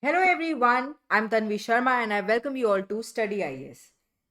Hello everyone, I am Tanvi Sharma and I welcome you all to study IAS.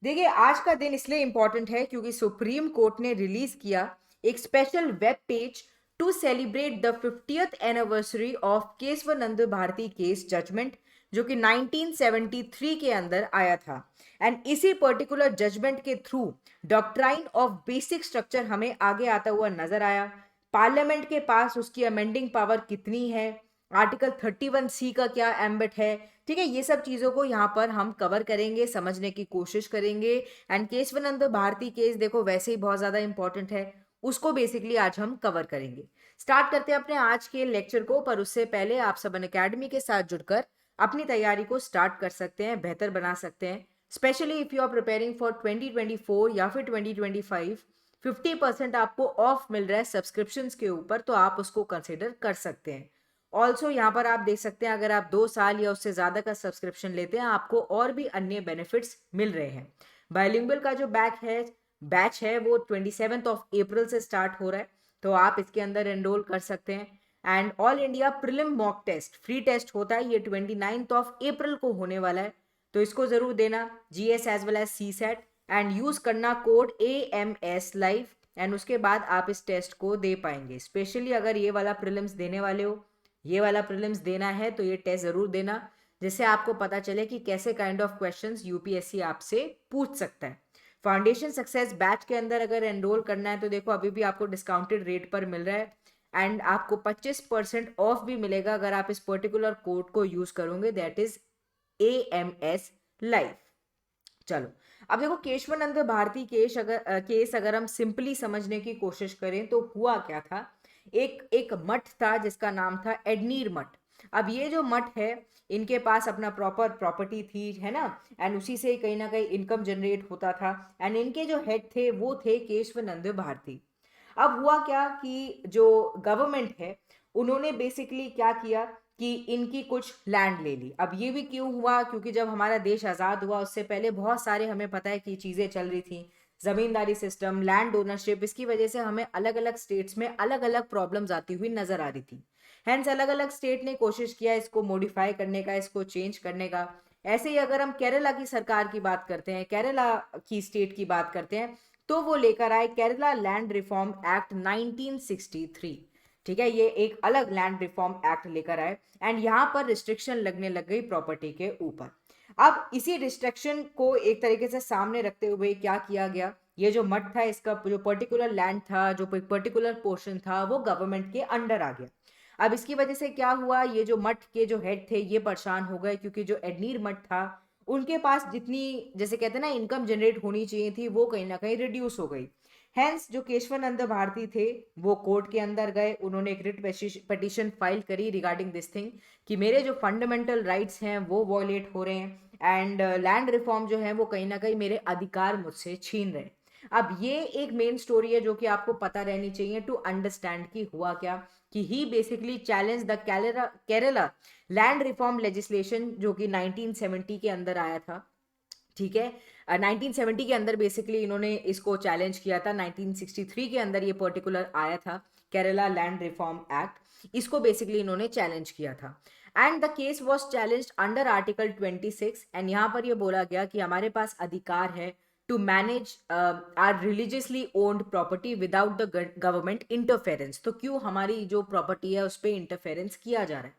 देखिए, आज का दिन इसलिए इंपॉर्टेंट है क्योंकि सुप्रीम कोर्ट ने रिलीज किया एक special web page to celebrate the 50th anniversary of Keshavananda Bharati case judgement, जो कि 1973 के अंदर आया था। एंड इसी पर्टिकुलर जजमेंट के through doctrine of basic structure हमें आगे आता हुआ नजर आया। पार्लियामेंट के पास उसकी अमेंडिंग पावर कितनी है, आर्टिकल 31C का क्या एम्बिट है, ठीक है। ये सब चीजों को यहाँ पर हम कवर करेंगे, समझने की कोशिश करेंगे। एंड केशवानंद भारती केस देखो वैसे ही बहुत ज्यादा इंपॉर्टेंट है, उसको बेसिकली आज हम कवर करेंगे। स्टार्ट करते हैं अपने आज के लेक्चर को, पर उससे पहले आप सब अकेडमी के साथ जुड़कर अपनी तैयारी को स्टार्ट कर सकते हैं, बेहतर बना सकते हैं। Specially if you are preparing for 2024 या फिर 2025, 50% आपको ऑफ मिल रहा है सब्सक्रिप्शंस के ऊपर, तो आप उसको कंसिडर कर सकते हैं। ऑल्सो यहाँ पर आप देख सकते हैं, अगर आप 2 साल या उससे ज़्यादा का सब्सक्रिप्शन लेते हैं आपको और भी अन्य बेनिफिट्स मिल रहे हैं। बायलिंगुअल का जो बैच है वो 27 अप्रैल से स्टार्ट हो रहा है, तो आप इसके अंदर एनरोल कर सकते हैं। And all India prelim mock test free test होता है, ये 29 अप्रैल को होने वाला है, तो इसको ज़रूर देना, GS as well as CSAT, and use करना कोड AMS लाइव। एंड उसके बाद आप इस टेस्ट को दे पाएंगे। स्पेशली अगर ये वाला प्रिलिम्स देने वाले हो, ये वाला प्रीलिम्स देना है, तो ये टेस्ट जरूर देना, जिससे आपको पता चले कि कैसे काइंड ऑफ क्वेश्चंस यूपीएससी आपसे पूछ सकता है। फाउंडेशन सक्सेस बैच के अंदर अगर एनरोल करना है तो देखो अभी भी आपको डिस्काउंटेड रेट पर मिल रहा है, एंड आपको 25% ऑफ भी मिलेगा अगर आप इस पर्टिकुलर कोड को यूज करोगे, दैट इज AMS लाइव। चलो, अब देखो केशवानंद भारती केस अगर हम सिंपली समझने की कोशिश करें तो हुआ क्या था। एक एक मठ था जिसका नाम था एडनीर मठ। अब ये जो मठ है, इनके पास अपना प्रॉपर प्रॉपर्टी थी, है ना, एंड उसी से कहीं ना कहीं इनकम जनरेट होता था। एंड इनके जो हेड थे वो थे केशवानंद भारती। अब हुआ क्या कि जो गवर्नमेंट है उन्होंने बेसिकली क्या किया कि इनकी कुछ लैंड ले ली। अब ये भी क्यों हुआ, क्योंकि जब हमारा देश आज़ाद हुआ उससे पहले बहुत सारे हमें पता है कि चीज़ें चल रही थी, जमींदारी सिस्टम, लैंड ओनरशिप, इसकी वजह से हमें अलग अलग स्टेट्स में अलग अलग प्रॉब्लम्स आती हुई नजर आ रही थी। हैंस अलग अलग स्टेट ने कोशिश किया इसको मॉडिफाई करने का, इसको चेंज करने का। ऐसे ही अगर हम केरला की सरकार की बात करते हैं, केरला की स्टेट की बात करते हैं, तो वो लेकर आए केरला लैंड रिफॉर्म एक्ट 1963। ठीक है, ये एक अलग लैंड रिफॉर्म एक्ट लेकर आए, एंड यहां पर रिस्ट्रिक्शन लगने लग गई प्रॉपर्टी के ऊपर। अब इसी रिस्ट्रिक्शन को एक तरीके से सामने रखते हुए क्या किया गया, ये जो मठ था इसका जो पर्टिकुलर लैंड था, जो पर्टिकुलर पोर्शन था, वो गवर्नमेंट के अंडर आ गया। अब इसकी वजह से क्या हुआ, ये जो मठ के जो हेड थे ये परेशान हो गए, क्योंकि जो एडनीर मठ था उनके पास जितनी, जैसे कहते हैं ना, इनकम जनरेट होनी चाहिए थी, वो कहीं ना कहीं रिड्यूस हो गई। हैंस जो केशवानंद भारती थे वो कोर्ट के अंदर गए, उन्होंने एक रिट पिटीशन फाइल करी रिगार्डिंग दिस थिंग कि मेरे जो फंडामेंटल राइट्स हैं वो वॉयलेट हो रहे हैं, एंड लैंड रिफॉर्म जो है वो कहीं ना कहीं मेरे अधिकार मुझसे छीन रहे हैं। अब ये एक मेन स्टोरी है जो कि आपको पता रहनी चाहिए टू अंडरस्टैंड कि हुआ क्या, कि he basically challenge the Kerala land reform legislation जो कि 1970 के अंदर आया था। ठीक है, 1970 के अंदर बेसिकली इन्होंने इसको चैलेंज किया था, 1963 के अंदर ये पर्टिकुलर आया था केरला लैंड रिफॉर्म एक्ट, इसको बेसिकली इन्होंने चैलेंज किया था। And the case was challenge under article 26, and यहाँ पर ये बोला गया कि हमारे पास अधिकार है to manage are religiously owned property without the government interference. तो क्यों हमारी जो प्रॉपर्टी है उस पर इंटरफेरेंस किया जा रहा है।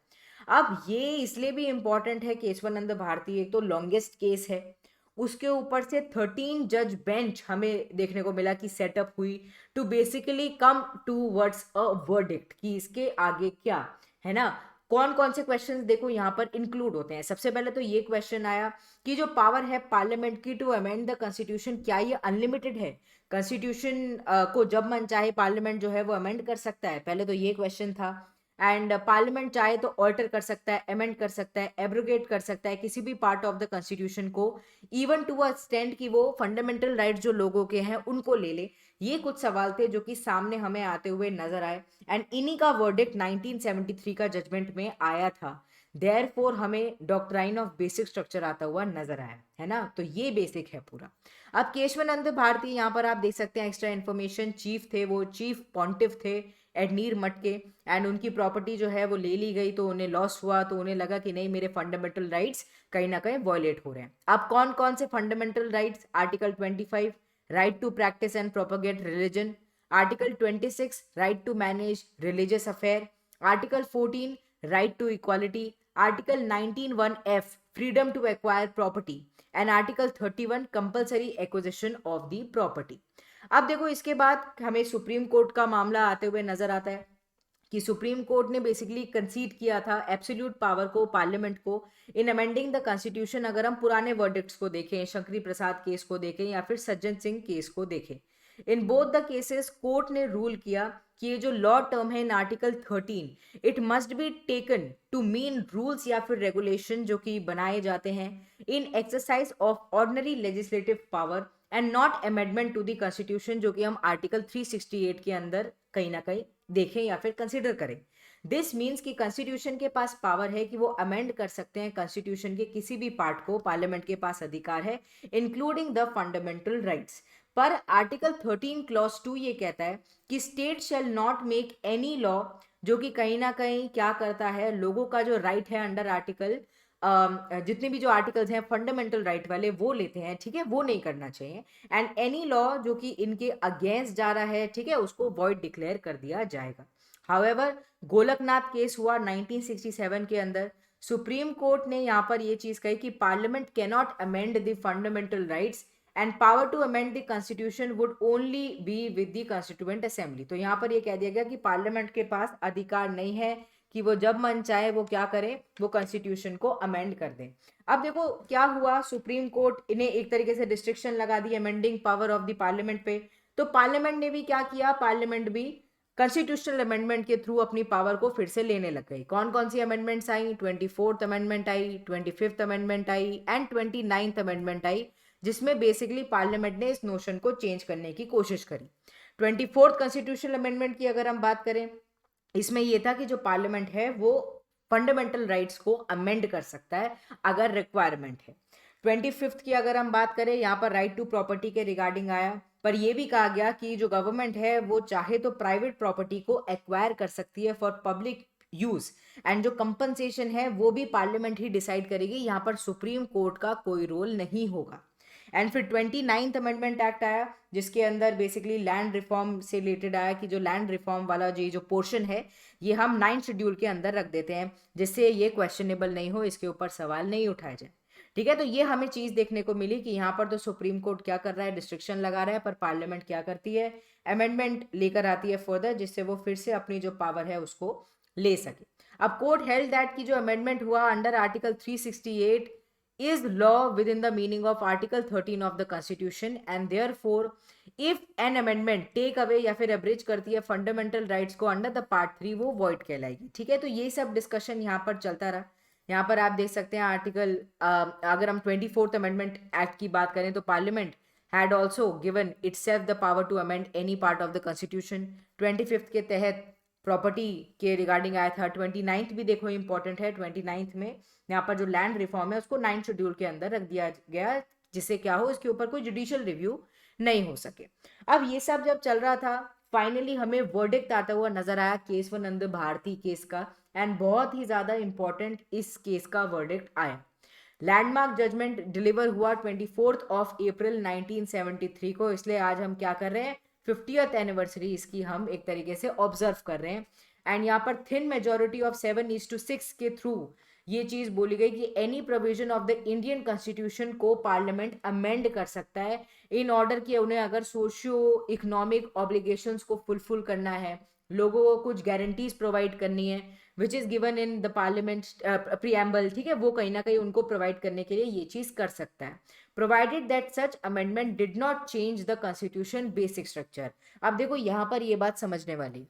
अब ये इसलिए भी इंपॉर्टेंट है, केशवानंद भारती एक तो लॉन्गेस्ट केस है, उसके ऊपर से 13 जज बेंच हमें देखने को मिला कि सेटअप हुई to basically come towards a verdict कि इसके आगे क्या है ना। कौन कौन से क्वेश्चंस देखो यहाँ पर इंक्लूड होते हैं। सबसे पहले तो ये क्वेश्चन आया कि जो पावर है पार्लियामेंट की टू अमेंड द कॉन्स्टिट्यूशन, क्या ये अनलिमिटेड है। कॉन्स्टिट्यूशन को जब मन चाहे पार्लियामेंट जो है वो अमेंड कर सकता है, पहले तो ये क्वेश्चन था। एंड पार्लियामेंट चाहे तो ऑल्टर कर सकता है, अमेंड कर सकता है, एब्रोगेट कर सकता है किसी भी पार्ट ऑफ द कॉन्स्टिट्यूशन को, इवन टू अ एक्सटेंट कि वो फंडामेंटल राइट जो लोगों के हैं उनको ले ले। ये कुछ सवाल थे जो कि सामने हमें आते हुए नजर आए, एंड इन्हीं का वर्डिक्ट 1973 का जजमेंट में आया था। देयरफॉर हमें डॉक्ट्राइन ऑफ बेसिक स्ट्रक्चर आता हुआ नजर आया, है ना, तो ये बेसिक है पूरा। अब केशवानंद भारती यहाँ पर आप देख सकते हैं एक्स्ट्रा इन्फॉर्मेशन, चीफ थे, वो चीफ पॉन्टिफ थे एडनीर मठ के, एंड उनकी प्रॉपर्टी जो है वो ले ली गई, तो उन्हें लॉस हुआ, तो उन्हें लगा कि नहीं मेरे फंडामेंटल राइट्स कहीं ना कहीं वॉयलेट हो रहे हैं। अब कौन कौन से fundamental rights? Article 25 right to practise and propagate religion, article 26 right to manage religious affair, article 14 right to equality, article 19(1)(f freedom to acquire property, and article 31 compulsory acquisition of the property. अब देखो इसके बाद हमें supreme court का मामला आते हुए नजर आता है कि सुप्रीम कोर्ट ने बेसिकली कंसीड किया था एब्सोल्यूट पावर को पार्लियामेंट को इन अमेंडिंग द कॉन्स्टिट्यूशन। अगर हम पुराने वर्डिक्ट्स को देखें, शंकरी प्रसाद केस को देखें या फिर सज्जन सिंह केस को देखें, in both the cases court ने रूल किया कि ये जो लॉ टर्म है in article 13 it must be taken to mean rules या फिर रेगुलेशन जो कि बनाए जाते हैं in exercise of ordinary legislative power and not amendment to the constitution, जो कि हम आर्टिकल 368 के अंदर कहीं ना कहीं देखें या फिर कंसिडर करें। दिस मीन्स कि कॉन्स्टिट्यूशन के पास पावर है कि वो अमेंड कर सकते हैं कॉन्स्टिट्यूशन के किसी भी पार्ट को, पार्लियामेंट के पास अधिकार है इंक्लूडिंग द फंडामेंटल राइट्स। पर आर्टिकल 13 क्लॉज 2 ये कहता है कि state shall not make any law, जो कि कहीं ना कहीं क्या करता है, लोगों का जो राइट है अंडर आर्टिकल जितने भी जो आर्टिकल्स हैं फंडामेंटल राइट वाले वो लेते हैं, ठीक है, वो नहीं करना चाहिए। एंड एनी लॉ जो कि इनके अगेंस्ट जा रहा है, ठीक है, उसको वॉइड डिक्लेयर कर दिया जाएगा। हाउएवर गोलकनाथ केस हुआ 1967 के अंदर, सुप्रीम कोर्ट ने यहाँ पर ये चीज कही कि Parliament cannot amend the fundamental rights and power to amend the constitution would only be with the constituent assembly. तो यहाँ पर ये कह दिया गया कि पार्लियामेंट के पास अधिकार नहीं है कि वो जब मन चाहे वो क्या करे, वो कॉन्स्टिट्यूशन को अमेंड कर दे। अब देखो क्या हुआ, सुप्रीम कोर्ट इन्हें एक तरीके से रिस्ट्रिक्शन लगा दी amending power of the parliament पे, तो पार्लियामेंट ने भी क्या किया, पार्लियामेंट भी कॉन्स्टिट्यूशनल अमेंडमेंट के थ्रू अपनी पावर को फिर से लेने लग गई। कौन कौन सी अमेंडमेंट्स आई? 24th अमेंडमेंट आई, 25th अमेंडमेंट आई एंड 29th अमेंडमेंट आई, जिसमें बेसिकली पार्लियामेंट ने इस नोशन को चेंज करने की कोशिश करी। 24th कॉन्स्टिट्यूशनल अमेंडमेंट की अगर हम बात करें, इसमें यह था कि जो पार्लियामेंट है वो फंडामेंटल राइट्स को अमेंड कर सकता है अगर रिक्वायरमेंट है। 25th की अगर हम बात करें, यहाँ पर राइट टू प्रॉपर्टी के रिगार्डिंग आया, पर यह भी कहा गया कि जो गवर्नमेंट है वो चाहे तो प्राइवेट प्रॉपर्टी को एक्वायर कर सकती है फॉर पब्लिक यूज, एंड जो कंपनसेशन है वो भी पार्लियामेंट ही डिसाइड करेगी, यहाँ पर सुप्रीम कोर्ट का कोई रोल नहीं होगा। एंड फिर 29th अमेंडमेंट एक्ट आया, जिसके अंदर बेसिकली लैंड रिफॉर्म से रिलेटेड आया कि जो लैंड रिफॉर्म वाला जो पोर्शन है ये हम 9th शेड्यूल के अंदर रख देते हैं, जिससे ये क्वेश्चनेबल नहीं हो, इसके ऊपर सवाल नहीं उठाए जाए। ठीक है, तो ये हमें चीज देखने को मिली कि यहाँ पर तो सुप्रीम कोर्ट क्या कर रहा है, रिस्ट्रिक्शन लगा रहा है, पर पार्लियामेंट क्या करती है, अमेंडमेंट लेकर आती है फर्दर, जिससे वो फिर से अपनी जो पावर है उसको ले सके। अब कोर्ट हेल्ड दैट की जो अमेंडमेंट हुआ under article 368 is law within the meaning of article 13 of the constitution, and therefore if an amendment take away या फिर abridge करती है fundamental rights को under the part 3 वो void कहलाएगी। ठीक है, तो ये सब डिस्कशन यहाँ पर चलता रहा। यहाँ पर आप देख सकते हैं आर्टिकल अगर हम 24th अमेंडमेंट एक्ट की बात करें तो parliament had also given itself the power to amend any part of the constitution। 25th के तहत प्रॉपर्टी के रिगार्डिंग आया था। 29th भी देखो इंपॉर्टेंट है, 29th में यहाँ पर जो लैंड रिफॉर्म है उसको 9th शेड्यूल के अंदर रख दिया गया, जिससे क्या हो, इसके ऊपर कोई जुडिशियल रिव्यू नहीं हो सके। अब ये सब जब चल रहा था, फाइनली हमें वर्डिक्ट आता हुआ नजर आया केशवानंद भारती केस का, एंड बहुत ही ज्यादा इंपॉर्टेंट इस केस का वर्डिक्ट आया। लैंडमार्क जजमेंट डिलीवर हुआ 24th ऑफ अप्रैल 1973 को, इसलिए आज हम क्या कर रहे हैं, 50th एनिवर्सरी इसकी हम एक तरीके से ऑब्जर्व कर रहे हैं। एंड यहाँ पर थिन मेजोरिटी ऑफ 7:6 के थ्रू ये चीज बोली गई कि any provision of the Indian constitution को पार्लियामेंट अमेंड कर सकता है इन ऑर्डर कि उन्हें अगर सोशियो इकोनॉमिक ऑब्लिगेशंस को फुलफिल करना है, लोगों को कुछ गारंटीज प्रोवाइड करनी है which is given in the parliament preamble, ठीक है, वो कहीं ना कहीं उनको प्रोवाइड करने के लिए ये चीज कर सकता है, provided that such amendment did not change the constitution basic structure. अब देखो यहाँ पर ये बात समझने वाली,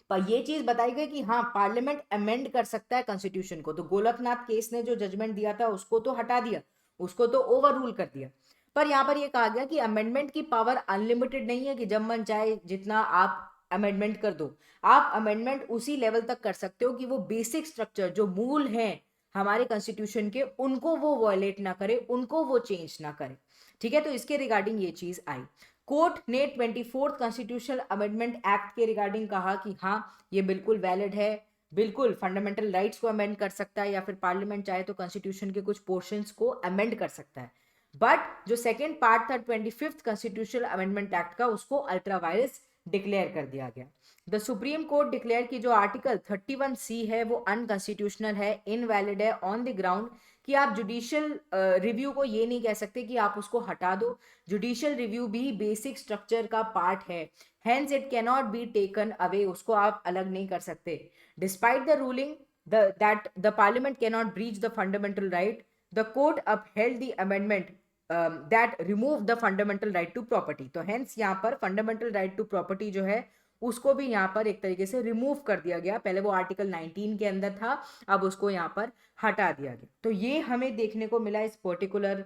पर ये चीज बताई गई कि हाँ पार्लियामेंट अमेंड कर सकता है कॉन्स्टिट्यूशन को, तो गोलकनाथ केस ने जो जजमेंट दिया था उसको तो हटा दिया, उसको तो ओवर रूल कर दिया, पर यहाँ पर ये कहा गया कि अमेंडमेंट की पावर अनलिमिटेड नहीं है कि जब मन चाहे जितना आप अमेंडमेंट कर दो। आप अमेंडमेंट उसी लेवल तक कर सकते हो कि वो बेसिक स्ट्रक्चर जो मूल है हमारे कॉन्स्टिट्यूशन के उनको वो वायलेट ना करे, उनको वो चेंज ना करे। ठीक है, तो इसके रिगार्डिंग ये चीज आई। कोर्ट ने 24th कॉन्स्टिट्यूशनल अमेंडमेंट एक्ट के रिगार्डिंग कहा कि हाँ ये बिल्कुल वैलिड है, बिल्कुल फंडामेंटल राइट्स को अमेंड कर सकता है, या फिर पार्लियामेंट चाहे तो कॉन्स्टिट्यूशन के कुछ पोर्शंस को अमेंड कर सकता है। बट जो सेकेंड पार्ट था 25th कॉन्स्टिट्यूशनल अमेंडमेंट एक्ट का, उसको अल्ट्रा वायरस डिक्लेयर कर दिया गया। द सुप्रीम कोर्ट डिक्लेयर की जो आर्टिकल 31C है वो अनकॉन्स्टिट्यूशनल है, इनवैलिड है, ऑन द ग्राउंड कि आप जुडिशियल रिव्यू को ये नहीं कह सकते कि आप उसको हटा दो। जुडिशियल रिव्यू भी बेसिक स्ट्रक्चर का पार्ट है, hence it cannot be taken away, उसको आप अलग नहीं कर सकते। Despite the ruling that the Parliament cannot breach the fundamental right, the court upheld the amendment that remove the fundamental right to property. तो hence यहाँ पर फंडामेंटल राइट टू प्रॉपर्टी जो है उसको भी यहाँ पर एक तरीके से रिमूव कर दिया गया। पहले वो आर्टिकल 19 के अंदर था, अब उसको यहाँ पर हटा दिया गया। तो ये हमें देखने को मिला इस पर्टिकुलर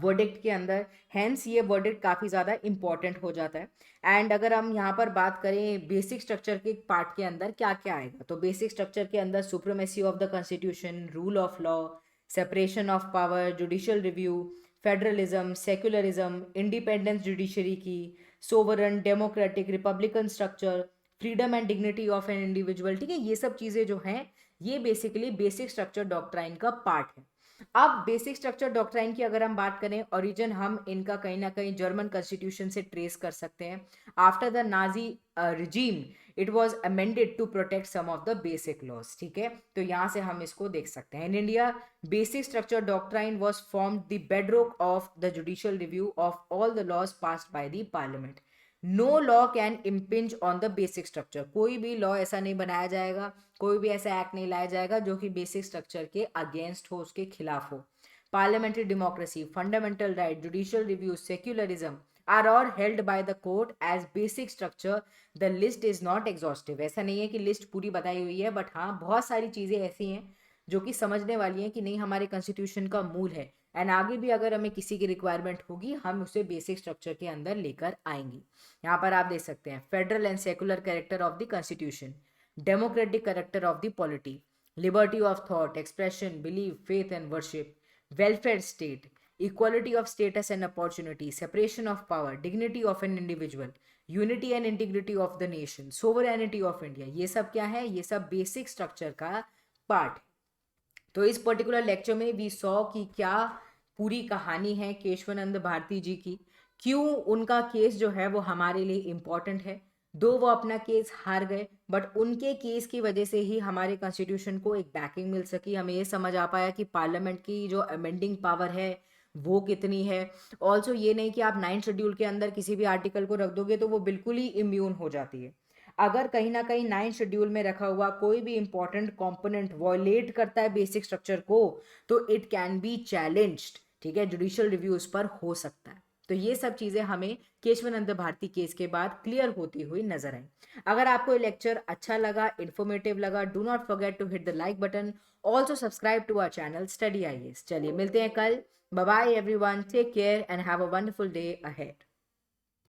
वर्डिक्ट के अंदर, हेंस ये वर्डिक्ट काफ़ी ज़्यादा इंपॉर्टेंट हो जाता है। एंड अगर हम यहाँ पर बात करें बेसिक स्ट्रक्चर के पार्ट के अंदर क्या क्या आएगा, तो बेसिक स्ट्रक्चर के अंदर supremacy of the constitution, rule of law, separation of power, judicial review, federalism, secularism, independence judiciary की, sovereign, democratic, republican structure, freedom and dignity of an individual. ठीक है, ये सब चीज़ें जो हैं ये बेसिकली बेसिक स्ट्रक्चर डॉक्ट्राइन का पार्ट है। अब बेसिक स्ट्रक्चर डॉक्ट्राइन की अगर हम बात करें, ओरिजिन हम इनका कहीं ना कहीं जर्मन कॉन्स्टिट्यूशन से ट्रेस कर सकते हैं। After the Nazi regime it was amended to protect some of the basic laws. ठीक है, तो यहाँ से हम इसको देख सकते हैं। In India basic structure doctrine was form the bedrock of the judicial review of all the laws passed by the Parliament. No law can impinge on the basic structure, कोई भी लॉ ऐसा नहीं बनाया जाएगा, कोई भी ऐसा एक्ट नहीं लाया जाएगा जो कि बेसिक स्ट्रक्चर के अगेंस्ट हो, उसके खिलाफ हो। Parliamentary democracy, fundamental right, judicial review, secularism are all held by the court as basic structure. The list is not exhaustive, ऐसा नहीं है कि लिस्ट पूरी बताई हुई है, बट हाँ बहुत सारी चीज़ें ऐसी हैं जो कि समझने वाली हैं कि नहीं हमारे कॉन्स्टिट्यूशन का मूल है, एंड आगे भी अगर हमें किसी की रिक्वायरमेंट होगी हम उसे बेसिक स्ट्रक्चर के अंदर लेकर आएंगे। यहाँ पर आप देख सकते हैं federal and secular character of the constitution, democratic character of the polity, liberty of thought, expression, believe, faith and worship, welfare state, equality of status and opportunity, separation of power, dignity of an individual, unity and integrity of the nation, sovereignty of India. ये सब क्या है, ये सब basic structure का part है। तो इस पर्टिकुलर लेक्चर में वी सॉ कि क्या पूरी कहानी है केशवानंद भारती जी की, क्यों उनका केस जो है वो हमारे लिए इम्पॉर्टेंट है। दो वो अपना केस हार गए, बट उनके केस की वजह से ही हमारे कॉन्स्टिट्यूशन को एक बैकिंग मिल सकी, हमें ये समझ आ पाया कि पार्लियामेंट की जो अमेंडिंग पावर है वो कितनी है। ऑल्सो ये नहीं कि आप 9th शेड्यूल के अंदर किसी भी आर्टिकल को रख दोगे तो वो बिल्कुल ही इम्यून हो जाती है। अगर कहीं ना कहीं 9th शेड्यूल में रखा हुआ कोई भी इंपॉर्टेंट कंपोनेंट वॉयलेट करता है बेसिक स्ट्रक्चर को, तो इट कैन बी चैलेंज्ड। ठीक है, जुडिशियल रिव्यू उस पर हो सकता है। तो ये सब चीज़ें हमें केशवानंद भारती केस के बाद क्लियर होती हुई नजर आई। अगर आपको ये लेक्चर अच्छा लगा, इन्फॉर्मेटिव लगा, do not forget to hit the like button, also subscribe to our channel study IAS. चलिए मिलते हैं कल। Bye bye everyone, take care and have a wonderful day ahead.